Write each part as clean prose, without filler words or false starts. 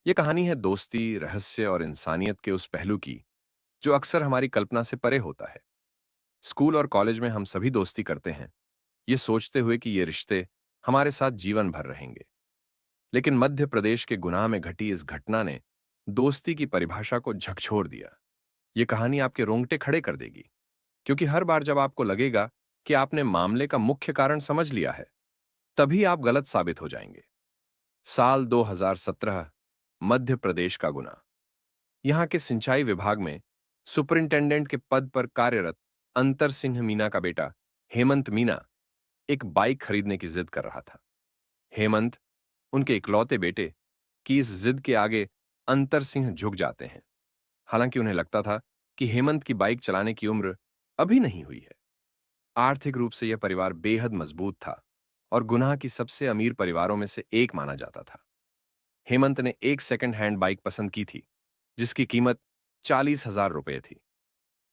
ये कहानी है दोस्ती, रहस्य और इंसानियत के उस पहलू की जो अक्सर हमारी कल्पना से परे होता है। स्कूल और कॉलेज में हम सभी दोस्ती करते हैं, ये सोचते हुए कि ये रिश्ते हमारे साथ जीवन भर रहेंगे। लेकिन मध्य प्रदेश के गुनाह में घटी इस घटना ने दोस्ती की परिभाषा को झकझोर दिया। ये कहानी आपके रोंगटे खड़े कर देगी, क्योंकि हर बार जब आपको लगेगा कि आपने मामले का मुख्य कारण समझ लिया है, तभी आप गलत साबित हो जाएंगे। साल 2017, मध्य प्रदेश का गुना। यहां के सिंचाई विभाग में सुपरिंटेंडेंट के पद पर कार्यरत अंतर सिंह मीना का बेटा हेमंत मीना एक बाइक खरीदने की जिद कर रहा था। हेमंत, उनके इकलौते बेटे, की इस जिद के आगे अंतर सिंह झुक जाते हैं। हालांकि उन्हें लगता था कि हेमंत की बाइक चलाने की उम्र अभी नहीं हुई है। आर्थिक रूप से यह परिवार बेहद मजबूत था और गुनाह की सबसे अमीर परिवारों में से एक माना जाता था। हेमंत ने एक सेकंड हैंड बाइक पसंद की थी, जिसकी कीमत 40,000 रुपए थी।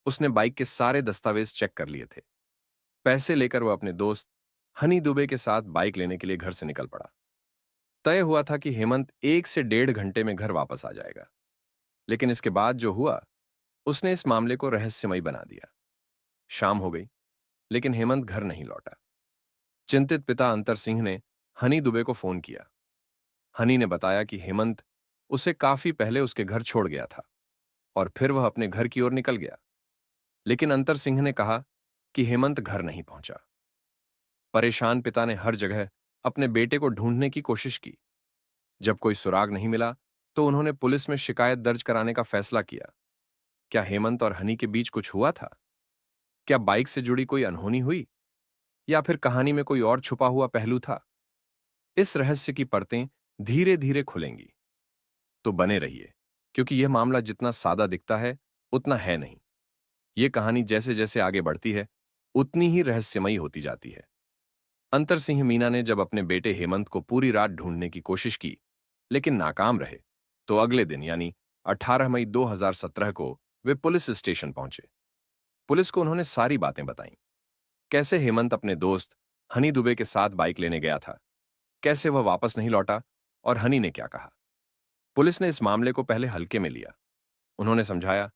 उसने बाइक के सारे दस्तावेज चेक कर लिए थे। पैसे लेकर वह अपने दोस्त हनी दुबे के साथ बाइक लेने के लिए घर से निकल पड़ा। तय हुआ था कि हेमंत 1 से 1.5 घंटे में घर वापस आ जाएगा। लेकिन इसके बाद जो हुआ, उसने इस मामले को रहस्यमयी बना दिया। शाम हो गई, लेकिन हेमंत घर नहीं लौटा। चिंतित पिता अंतर सिंह ने हनी दुबे को फोन किया। हनी ने बताया कि हेमंत उसे काफी पहले उसके घर छोड़ गया था और फिर वह अपने घर की ओर निकल गया। लेकिन अंतर सिंह ने कहा कि हेमंत घर नहीं पहुंचा। परेशान पिता ने हर जगह अपने बेटे को ढूंढने की कोशिश की। जब कोई सुराग नहीं मिला, तो उन्होंने पुलिस में शिकायत दर्ज कराने का फैसला किया। क्या हेमंत और हनी के बीच कुछ हुआ था? क्या बाइक से जुड़ी कोई अनहोनी हुई, या फिर कहानी में कोई और छुपा हुआ पहलू था? इस रहस्य की परतें धीरे धीरे खुलेंगी। तो बने रहिए, क्योंकि यह मामला जितना सादा दिखता है, उतना है नहीं। यह कहानी जैसे जैसे आगे बढ़ती है, उतनी ही रहस्यमयी होती जाती है। अंतर सिंह मीना ने जब अपने बेटे हेमंत को पूरी रात ढूंढने की कोशिश की, लेकिन नाकाम रहे, तो अगले दिन यानी 18 मई 2017 को वे पुलिस स्टेशन पहुंचे। पुलिस को उन्होंने सारी बातें बताईं। कैसे हेमंत अपने दोस्त हनी दुबे के साथ बाइक लेने गया था, कैसे वह वापस नहीं लौटा और हनी ने क्या कहा। पुलिस ने इस मामले को पहले हल्के में लिया। उन्होंने समझाया,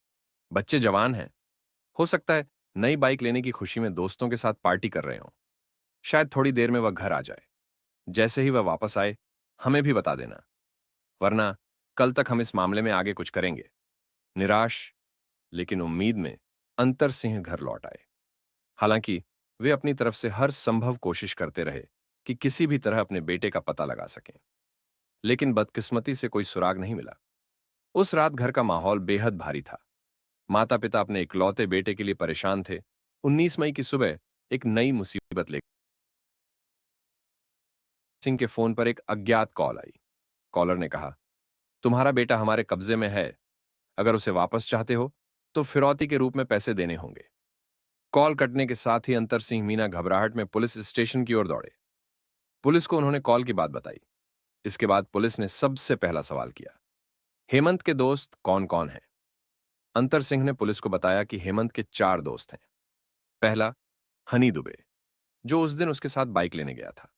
बच्चे जवान हैं, हो सकता है नई बाइक लेने की खुशी में दोस्तों के साथ पार्टी कर रहे हों। शायद थोड़ी देर में वह घर आ जाए। जैसे ही वह वापस आए, हमें भी बता देना, वरना कल तक हम इस मामले में आगे कुछ करेंगे। निराश लेकिन उम्मीद में अंतर सिंह घर लौट आए। हालांकि वे अपनी तरफ से हर संभव कोशिश करते रहे कि किसी भी तरह अपने बेटे का पता लगा सकें, लेकिन बदकिस्मती से कोई सुराग नहीं मिला। उस रात घर का माहौल बेहद भारी था। माता पिता अपने इकलौते बेटे के लिए परेशान थे। 19 मई की सुबह एक नई मुसीबत लेकर सिंह के फोन पर एक अज्ञात कॉल आई। कॉलर ने कहा, तुम्हारा बेटा हमारे कब्जे में है। अगर उसे वापस चाहते हो, तो फिरौती के रूप में पैसे देने होंगे। कॉल कटने के साथ ही अंतर सिंह मीना घबराहट में पुलिस स्टेशन की ओर दौड़े। पुलिस को उन्होंने कॉल की बात बताई। इसके बाद पुलिस ने सबसे पहला सवाल किया, हेमंत के दोस्त कौन कौन हैं? अंतर सिंह ने पुलिस को बताया कि हेमंत के 4 दोस्त हैं। पहला, हनी दुबे, जो उस दिन उसके साथ बाइक लेने गया था।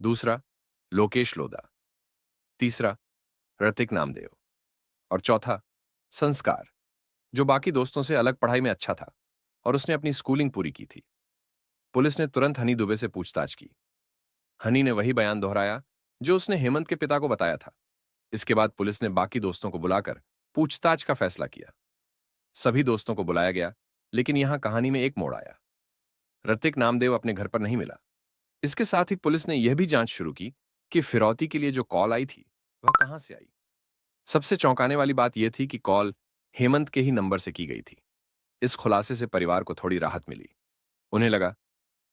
दूसरा, लोकेश लोधा। तीसरा, ऋतिक नामदेव। और चौथा, संस्कार, जो बाकी दोस्तों से अलग पढ़ाई में अच्छा था और उसने अपनी स्कूलिंग पूरी की थी। पुलिस ने तुरंत हनी दुबे से पूछताछ की। हनी ने वही बयान दोहराया जो उसने हेमंत के पिता को बताया था। इसके बाद पुलिस ने बाकी दोस्तों को बुलाकर पूछताछ का फैसला किया। सभी दोस्तों को बुलाया गया, लेकिन यहां कहानी में एक मोड़ आया। ऋतिक नामदेव अपने घर पर नहीं मिला। इसके साथ ही पुलिस ने यह भी जांच शुरू की कि फिरौती के लिए जो कॉल आई थी, वह कहां से आई। सबसे चौंकाने वाली बात यह थी कि कॉल हेमंत के ही नंबर से की गई थी। इस खुलासे से परिवार को थोड़ी राहत मिली। उन्हें लगा,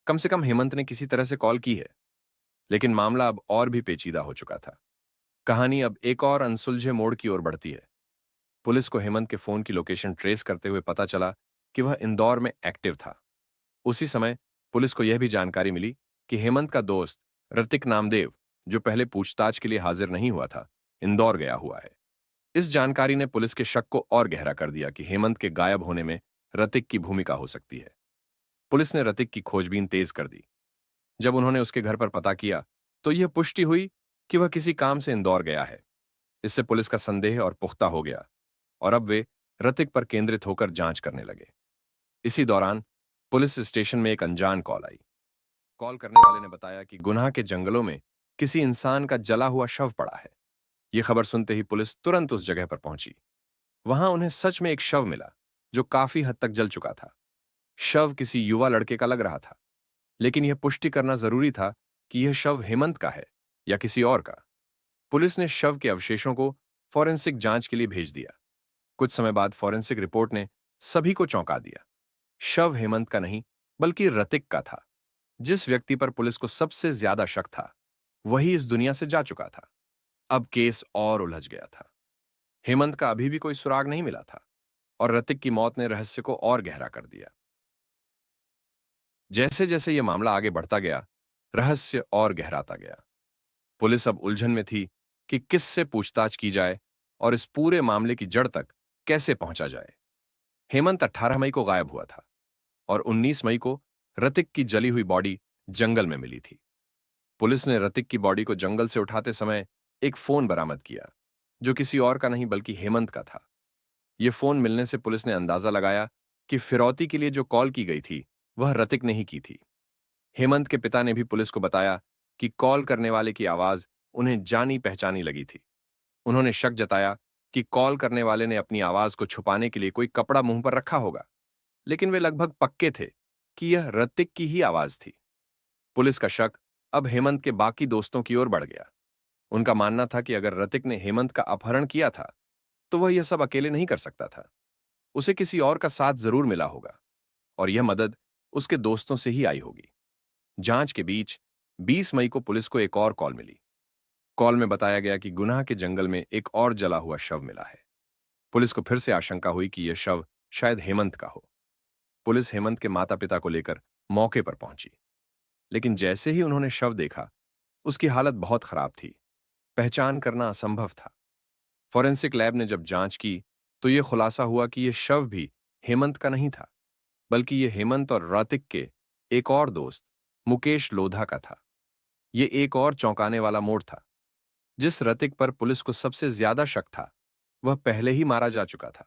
कम से कम हेमंत ने किसी तरह से कॉल की है। लेकिन मामला अब और भी पेचीदा हो चुका था। कहानी अब एक और अनसुलझे मोड़ की ओर बढ़ती है। पुलिस को हेमंत के फोन की लोकेशन ट्रेस करते हुए पता चला कि वह इंदौर में एक्टिव था। उसी समय पुलिस को यह भी जानकारी मिली कि हेमंत का दोस्त ऋतिक नामदेव, जो पहले पूछताछ के लिए हाजिर नहीं हुआ था, इंदौर गया हुआ है। इस जानकारी ने पुलिस के शक को और गहरा कर दिया कि हेमंत के गायब होने में ऋतिक की भूमिका हो सकती है। पुलिस ने ऋतिक की खोजबीन तेज कर दी। जब उन्होंने उसके घर पर पता किया, तो यह पुष्टि हुई कि वह किसी काम से इंदौर गया है। इससे पुलिस का संदेह और पुख्ता हो गया और अब वे ऋतिक पर केंद्रित होकर जांच करने लगे। इसी दौरान पुलिस स्टेशन में एक अनजान कॉल आई। कॉल करने वाले ने बताया कि गुनाह के जंगलों में किसी इंसान का जला हुआ शव पड़ा है। यह खबर सुनते ही पुलिस तुरंत उस जगह पर पहुंची। वहां उन्हें सच में एक शव मिला जो काफी हद तक जल चुका था। शव किसी युवा लड़के का लग रहा था, लेकिन यह पुष्टि करना जरूरी था कि यह शव हेमंत का है या किसी और का। पुलिस ने शव के अवशेषों को फॉरेंसिक जांच के लिए भेज दिया। कुछ समय बाद फॉरेंसिक रिपोर्ट ने सभी को चौंका दिया। शव हेमंत का नहीं, बल्कि ऋतिक का था। जिस व्यक्ति पर पुलिस को सबसे ज्यादा शक था, वही इस दुनिया से जा चुका था। अब केस और उलझ गया था। हेमंत का अभी भी कोई सुराग नहीं मिला था और ऋतिक की मौत ने रहस्य को और गहरा कर दिया। जैसे जैसे यह मामला आगे बढ़ता गया, रहस्य और गहराता गया। पुलिस अब उलझन में थी कि किससे पूछताछ की जाए और इस पूरे मामले की जड़ तक कैसे पहुंचा जाए। हेमंत 18 मई को गायब हुआ था और 19 मई को ऋतिक की जली हुई बॉडी जंगल में मिली थी। पुलिस ने ऋतिक की बॉडी को जंगल से उठाते समय एक फोन बरामद किया, जो किसी और का नहीं बल्कि हेमंत का था। यह फोन मिलने से पुलिस ने अंदाजा लगाया कि फिरौती के लिए जो कॉल की गई थी, वह ऋतिक ने ही की थी। हेमंत के पिता ने भी पुलिस को बताया कि कॉल करने वाले की आवाज उन्हें जानी पहचानी लगी थी। उन्होंने शक जताया कि कॉल करने वाले ने अपनी आवाज को छुपाने के लिए कोई कपड़ा मुंह पर रखा होगा, लेकिन वे लगभग पक्के थे कि यह ऋतिक की ही आवाज थी। पुलिस का शक अब हेमंत के बाकी दोस्तों की ओर बढ़ गया। उनका मानना था कि अगर ऋतिक ने हेमंत का अपहरण किया था, तो वह यह सब अकेले नहीं कर सकता था। उसे किसी और का साथ जरूर मिला होगा और यह मदद उसके दोस्तों से ही आई होगी। जांच के बीच 20 मई को पुलिस को एक और कॉल मिली। कॉल में बताया गया कि गुनाह के जंगल में एक और जला हुआ शव मिला है। पुलिस को फिर से आशंका हुई कि यह शव शायद हेमंत का हो। पुलिस हेमंत के माता पिता को लेकर मौके पर पहुंची, लेकिन जैसे ही उन्होंने शव देखा, उसकी हालत बहुत खराब थी। पहचान करना असंभव था। फॉरेंसिक लैब ने जब जांच की, तो यह खुलासा हुआ कि यह शव भी हेमंत का नहीं था, बल्कि यह हेमंत और ऋतिक के एक और दोस्त मुकेश लोधा का था। यह एक और चौंकाने वाला मोड़ था। जिस ऋतिक पर पुलिस को सबसे ज्यादा शक था, वह पहले ही मारा जा चुका था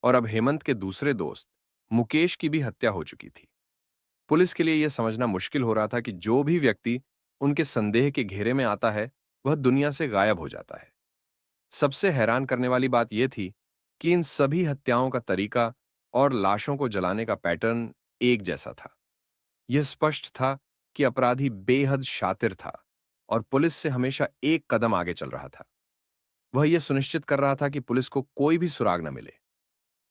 और अब हेमंत के दूसरे दोस्त मुकेश की भी हत्या हो चुकी थी। पुलिस के लिए यह समझना मुश्किल हो रहा था कि जो भी व्यक्ति उनके संदेह के घेरे में आता है, वह दुनिया से गायब हो जाता है। सबसे हैरान करने वाली बात यह थी कि इन सभी हत्याओं का तरीका और लाशों को जलाने का पैटर्न एक जैसा था। यह स्पष्ट था कि अपराधी बेहद शातिर था और पुलिस से हमेशा एक कदम आगे चल रहा था। वह यह सुनिश्चित कर रहा था कि पुलिस को कोई भी सुराग न मिले।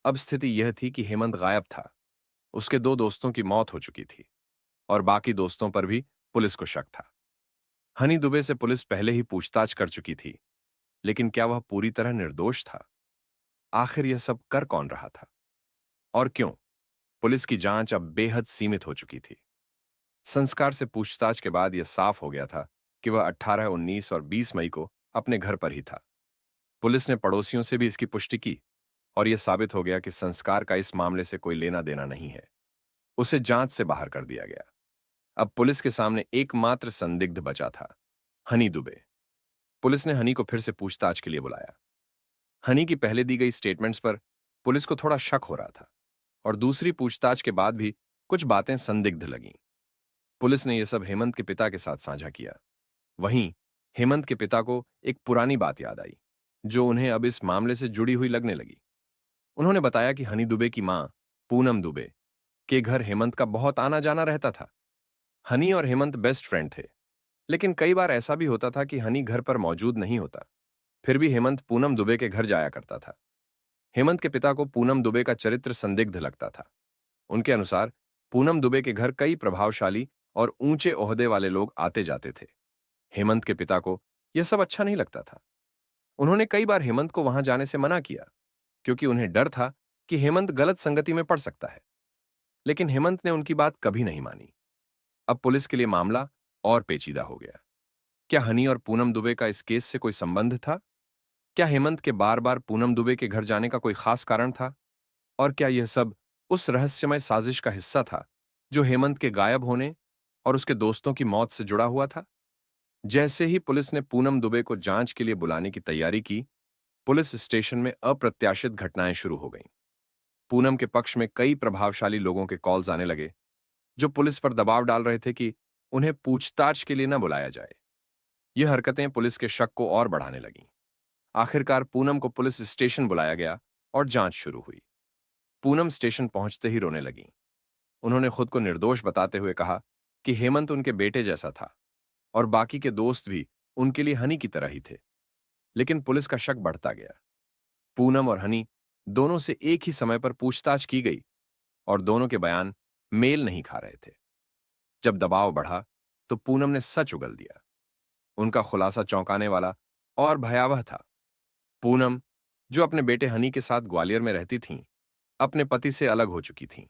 अब स्थिति यह थी कि हेमंत गायब था, उसके दो दोस्तों की मौत हो चुकी थी और बाकी दोस्तों पर भी पुलिस को शक था। हनी दुबे से पुलिस पहले ही पूछताछ कर चुकी थी, लेकिन क्या वह पूरी तरह निर्दोष था? आखिर यह सब कर कौन रहा था और क्यों? पुलिस की जांच अब बेहद सीमित हो चुकी थी। संस्कार से पूछताछ के बाद यह साफ हो गया था कि वह 18, 19 और 20 मई को अपने घर पर ही था। पुलिस ने पड़ोसियों से भी इसकी पुष्टि की और यह साबित हो गया कि संस्कार का इस मामले से कोई लेना देना नहीं है। उसे जांच से बाहर कर दिया गया। अब पुलिस के सामने एकमात्र संदिग्ध बचा था, हनी दुबे। पुलिस ने हनी को फिर से पूछताछ के लिए बुलाया। हनी की पहले दी गई स्टेटमेंट्स पर पुलिस को थोड़ा शक हो रहा था और दूसरी पूछताछ के बाद भी कुछ बातें संदिग्ध लगीं। पुलिस ने यह सब हेमंत के पिता के साथ साझा किया। वहीं हेमंत के पिता को एक पुरानी बात याद आई, जो उन्हें अब इस मामले से जुड़ी हुई लगने लगी। उन्होंने बताया कि हनी दुबे की मां, पूनम दुबे, के घर हेमंत का बहुत आना जाना रहता था। हनी और हेमंत बेस्ट फ्रेंड थे, लेकिन कई बार ऐसा भी होता था कि हनी घर पर मौजूद नहीं होता। फिर भी हेमंत पूनम दुबे के घर जाया करता था। हेमंत के पिता को पूनम दुबे का चरित्र संदिग्ध लगता था। उनके अनुसार पूनम दुबे के घर कई प्रभावशाली और ऊंचे ओहदे वाले लोग आते जाते थे। हेमंत के पिता को यह सब अच्छा नहीं लगता था। उन्होंने कई बार हेमंत को वहां जाने से मना किया, क्योंकि उन्हें डर था कि हेमंत गलत संगति में पड़ सकता है। लेकिन हेमंत ने उनकी बात कभी नहीं मानी। अब पुलिस के लिए मामला और पेचीदा हो गया। क्या हनी और पूनम दुबे का इस केस से कोई संबंध था? क्या हेमंत के बार बार पूनम दुबे के घर जाने का कोई खास कारण था? और क्या यह सब उस रहस्यमय साजिश का हिस्सा था जो हेमंत के गायब होने और उसके दोस्तों की मौत से जुड़ा हुआ था? जैसे ही पुलिस ने पूनम दुबे को जांच के लिए बुलाने की तैयारी की, पुलिस स्टेशन में अप्रत्याशित घटनाएं शुरू हो गईं। पूनम के पक्ष में कई प्रभावशाली लोगों के कॉल्स आने लगे, जो पुलिस पर दबाव डाल रहे थे कि उन्हें पूछताछ के लिए न बुलाया जाए। ये हरकतें पुलिस के शक को और बढ़ाने लगीं। आखिरकार पूनम को पुलिस स्टेशन बुलाया गया और जांच शुरू हुई। पूनम स्टेशन पहुंचते ही रोने लगी। उन्होंने खुद को निर्दोष बताते हुए कहा कि हेमंत उनके बेटे जैसा था और बाकी के दोस्त भी उनके लिए हनी की तरह ही थे। लेकिन पुलिस का शक बढ़ता गया। पूनम और हनी दोनों से एक ही समय पर पूछताछ की गई और दोनों के बयान मेल नहीं खा रहे थे। जब दबाव बढ़ा तो पूनम ने सच उगल दिया। उनका खुलासा चौंकाने वाला और भयावह था। पूनम, जो अपने बेटे हनी के साथ ग्वालियर में रहती थीं, अपने पति से अलग हो चुकी थीं।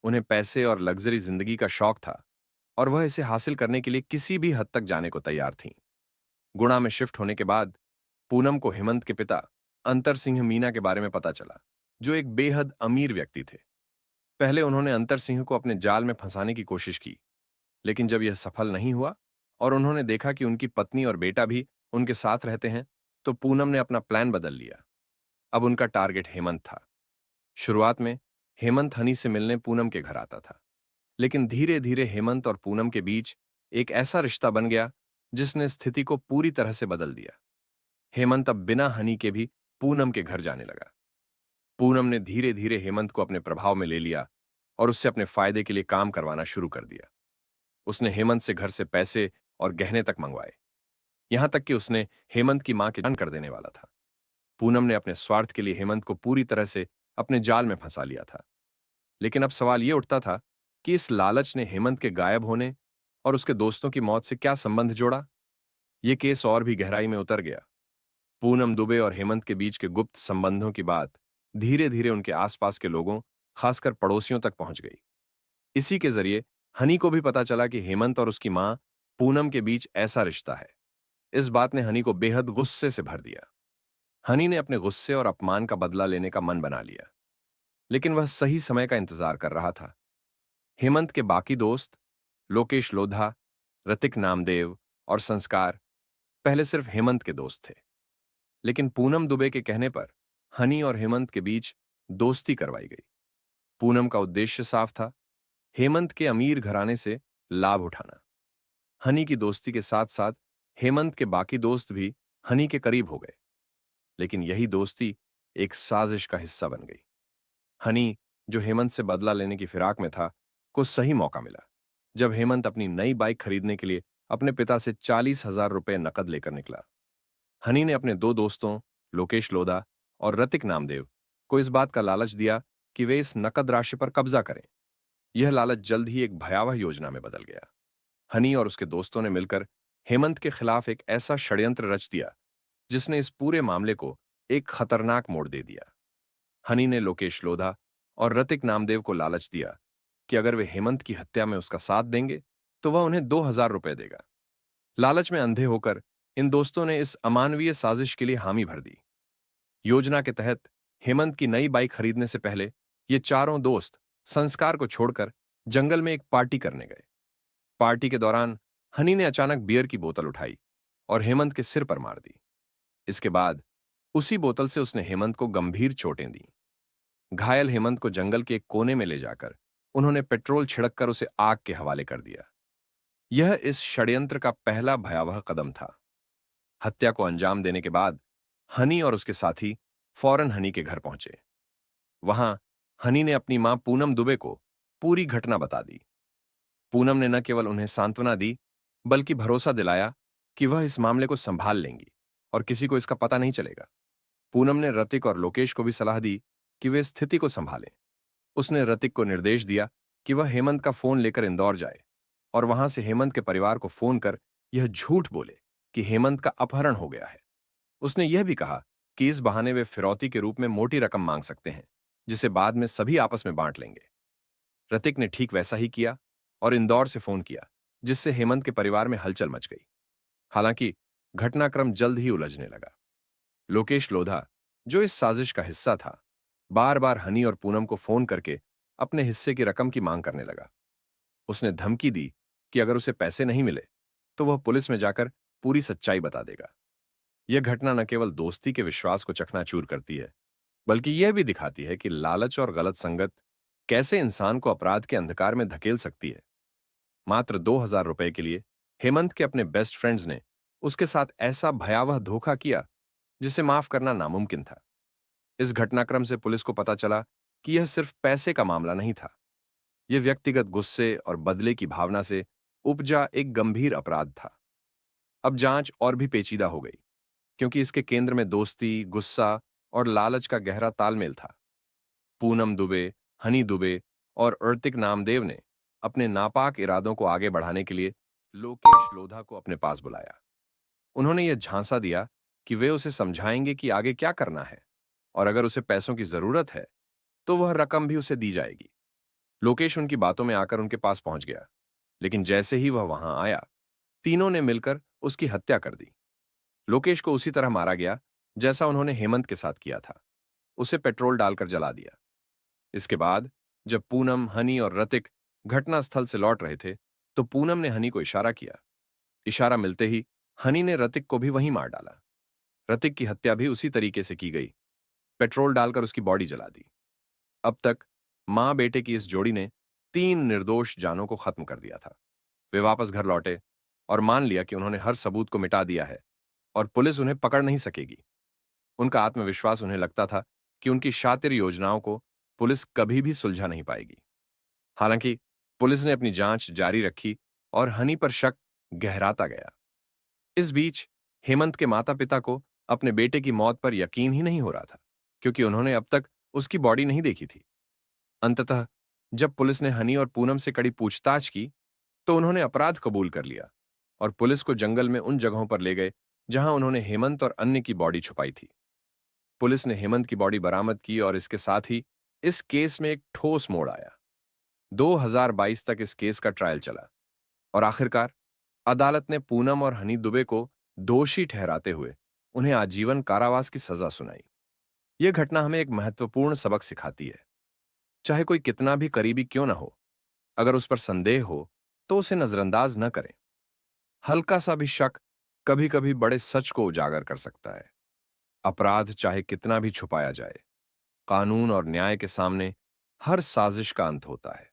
उन्हें पैसे और लग्जरी जिंदगी का शौक था और वह इसे हासिल करने के लिए किसी भी हद तक जाने को तैयार थीं। गुणा में शिफ्ट होने के बाद पूनम को हेमंत के पिता अंतर सिंह मीना के बारे में पता चला, जो एक बेहद अमीर व्यक्ति थे। पहले उन्होंने अंतर सिंह को अपने जाल में फंसाने की कोशिश की, लेकिन जब यह सफल नहीं हुआ और उन्होंने देखा कि उनकी पत्नी और बेटा भी उनके साथ रहते हैं, तो पूनम ने अपना प्लान बदल लिया। अब उनका टारगेट हेमंत था। शुरुआत में हेमंत हनी से मिलने पूनम के घर आता था, लेकिन धीरे धीरे हेमंत और पूनम के बीच एक ऐसा रिश्ता बन गया जिसने स्थिति को पूरी तरह से बदल दिया। हेमंत अब बिना हनी के भी पूनम के घर जाने लगा। पूनम ने धीरे धीरे हेमंत को अपने प्रभाव में ले लिया और उससे अपने फायदे के लिए काम करवाना शुरू कर दिया। उसने हेमंत से घर से पैसे और गहने तक मंगवाए, यहां तक कि उसने हेमंत की मां के जान कर देने वाला था। पूनम ने अपने स्वार्थ के लिए हेमंत को पूरी तरह से अपने जाल में फंसा लिया था। लेकिन अब सवाल यह उठता था कि इस लालच ने हेमंत के गायब होने और उसके दोस्तों की मौत से क्या संबंध जोड़ा। यह केस और भी गहराई में उतर गया। पूनम दुबे और हेमंत के बीच के गुप्त संबंधों की बात धीरे धीरे उनके आसपास के लोगों, खासकर पड़ोसियों तक पहुंच गई। इसी के जरिए हनी को भी पता चला कि हेमंत और उसकी मां पूनम के बीच ऐसा रिश्ता है। इस बात ने हनी को बेहद गुस्से से भर दिया। हनी ने अपने गुस्से और अपमान का बदला लेने का मन बना लिया, लेकिन वह सही समय का इंतजार कर रहा था। हेमंत के बाकी दोस्त लोकेश लोधा, ऋतिक नामदेव और संस्कार पहले सिर्फ हेमंत के दोस्त थे, लेकिन पूनम दुबे के कहने पर हनी और हेमंत के बीच दोस्ती करवाई गई। पूनम का उद्देश्य साफ था, हेमंत के अमीर घराने से लाभ उठाना। हनी की दोस्ती के साथ साथ हेमंत के बाकी दोस्त भी हनी के करीब हो गए, लेकिन यही दोस्ती एक साजिश का हिस्सा बन गई। हनी, जो हेमंत से बदला लेने की फिराक में था, को सही मौका मिला जब हेमंत अपनी नई बाइक खरीदने के लिए अपने पिता से 40,000 रुपए नकद लेकर निकला। हनी ने अपने दो दोस्तों लोकेश लोधा और ऋतिक नामदेव को इस बात का लालच दिया कि वे इस नकद राशि पर कब्जा करें। यह लालच जल्द ही एक भयावह योजना में बदल गया। हनी और उसके दोस्तों ने मिलकर हेमंत के खिलाफ एक ऐसा षड्यंत्र रच दिया जिसने इस पूरे मामले को एक खतरनाक मोड़ दे दिया। हनी ने लोकेश लोधा और ऋतिक नामदेव को लालच दिया कि अगर वे हेमंत की हत्या में उसका साथ देंगे तो वह उन्हें 2,000 रुपए देगा। लालच में अंधे होकर इन दोस्तों ने इस अमानवीय साजिश के लिए हामी भर दी। योजना के तहत हेमंत की नई बाइक खरीदने से पहले ये चारों दोस्त संस्कार को छोड़कर जंगल में एक पार्टी करने गए। पार्टी के दौरान हनी ने अचानक बियर की बोतल उठाई और हेमंत के सिर पर मार दी। इसके बाद उसी बोतल से उसने हेमंत को गंभीर चोटें दी। घायल हेमंत को जंगल के एक कोने में ले जाकर उन्होंने पेट्रोल छिड़ककर उसे आग के हवाले कर दिया। यह इस षड्यंत्र का पहला भयावह कदम था। हत्या को अंजाम देने के बाद हनी और उसके साथी फौरन हनी के घर पहुंचे। वहां हनी ने अपनी मां पूनम दुबे को पूरी घटना बता दी। पूनम ने न केवल उन्हें सांत्वना दी, बल्कि भरोसा दिलाया कि वह इस मामले को संभाल लेंगी और किसी को इसका पता नहीं चलेगा। पूनम ने ऋतिक और लोकेश को भी सलाह दी कि वे स्थिति को संभालें। उसने ऋतिक को निर्देश दिया कि वह हेमंत का फोन लेकर इंदौर जाए और वहां से हेमंत के परिवार को फोन कर यह झूठ बोले कि हेमंत का अपहरण हो गया है। उसने यह भी कहा कि इस बहाने वे फिरौती के रूप में मोटी रकम मांग सकते हैं, जिसे बाद में सभी आपस में बांट लेंगे। ऋतिक ने ठीक वैसा ही किया और इंदौर से फोन किया, जिससे हेमंत के परिवार में हलचल मच गई। हालांकि घटनाक्रम जल्द ही उलझने लगा। लोकेश लोधा, जो इस साजिश का हिस्सा था, बार बार हनी और पूनम को फोन करके अपने हिस्से की रकम की मांग करने लगा। उसने धमकी दी कि अगर उसे पैसे नहीं मिले तो वह पुलिस में जाकर पूरी सच्चाई बता देगा। यह घटना न केवल दोस्ती के विश्वास को चकनाचूर करती है, बल्कि यह भी दिखाती है कि लालच और गलत संगत कैसे इंसान को अपराध के अंधकार में धकेल सकती है। मात्र 2,000 रुपए के लिए हेमंत के अपने बेस्ट फ्रेंड्स ने उसके साथ ऐसा भयावह धोखा किया जिसे माफ करना नामुमकिन था। इस घटनाक्रम से पुलिस को पता चला कि यह सिर्फ पैसे का मामला नहीं था। यह व्यक्तिगत गुस्से और बदले की भावना से उपजा एक गंभीर अपराध था। अब जांच और भी पेचीदा हो गई, क्योंकि इसके केंद्र में दोस्ती, गुस्सा और लालच का गहरा तालमेल था। पूनम दुबे, हनी दुबे और अर्तिक नामदेव ने अपने नापाक इरादों को आगे बढ़ाने के लिए लोकेश लोधा को अपने पास बुलाया। उन्होंने यह झांसा दिया कि वे उसे समझाएंगे कि आगे क्या करना है, और अगर उसे पैसों की जरूरत है तो वह रकम भी उसे दी जाएगी। लोकेश उनकी बातों में आकर उनके पास पहुंच गया, लेकिन जैसे ही वह वहां आया, तीनों ने मिलकर उसकी हत्या कर दी। लोकेश को उसी तरह मारा गया जैसा उन्होंने हेमंत के साथ किया था। उसे पेट्रोल डालकर जला दिया। इसके बाद जब पूनम, हनी और रतिक घटनास्थल से लौट रहे थे, तो पूनम ने हनी को इशारा किया। इशारा मिलते ही हनी ने रतिक को भी वहीं मार डाला। रतिक की हत्या भी उसी तरीके से की गई, पेट्रोल डालकर उसकी बॉडी जला दी। अब तक मां बेटे की इस जोड़ी ने 3 निर्दोष जानों को खत्म कर दिया था। वे वापस घर लौटे और मान लिया कि उन्होंने हर सबूत को मिटा दिया है और पुलिस उन्हें पकड़ नहीं सकेगी। उनका आत्मविश्वास उन्हें लगता था कि उनकी शातिर योजनाओं को पुलिस कभी भी सुलझा नहीं पाएगी। हालांकि पुलिस ने अपनी जांच जारी रखी और हनी पर शक गहराता गया। इस बीच हेमंत के माता-पिता को अपने बेटे की मौत पर यकीन ही नहीं हो रहा था, क्योंकि उन्होंने अब तक उसकी बॉडी नहीं देखी थी। अंततः जब पुलिस ने हनी और पूनम से कड़ी पूछताछ की, तो उन्होंने अपराध कबूल कर लिया और पुलिस को जंगल में उन जगहों पर ले गए जहां उन्होंने हेमंत और अन्य की बॉडी छुपाई थी। पुलिस ने हेमंत की बॉडी बरामद की और इसके साथ ही इस केस में एक ठोस मोड़ आया। 2022 तक इस केस का ट्रायल चला और आखिरकार अदालत ने पूनम और हनी दुबे को दोषी ठहराते हुए उन्हें आजीवन कारावास की सजा सुनाई। यह घटना हमें एक महत्वपूर्ण सबक सिखाती है। चाहे कोई कितना भी करीबी क्यों ना हो, अगर उस पर संदेह हो तो उसे नजरअंदाज न करें। हल्का सा भी शक कभी-कभी बड़े सच को उजागर कर सकता है। अपराध चाहे कितना भी छुपाया जाए, कानून और न्याय के सामने हर साजिश का अंत होता है।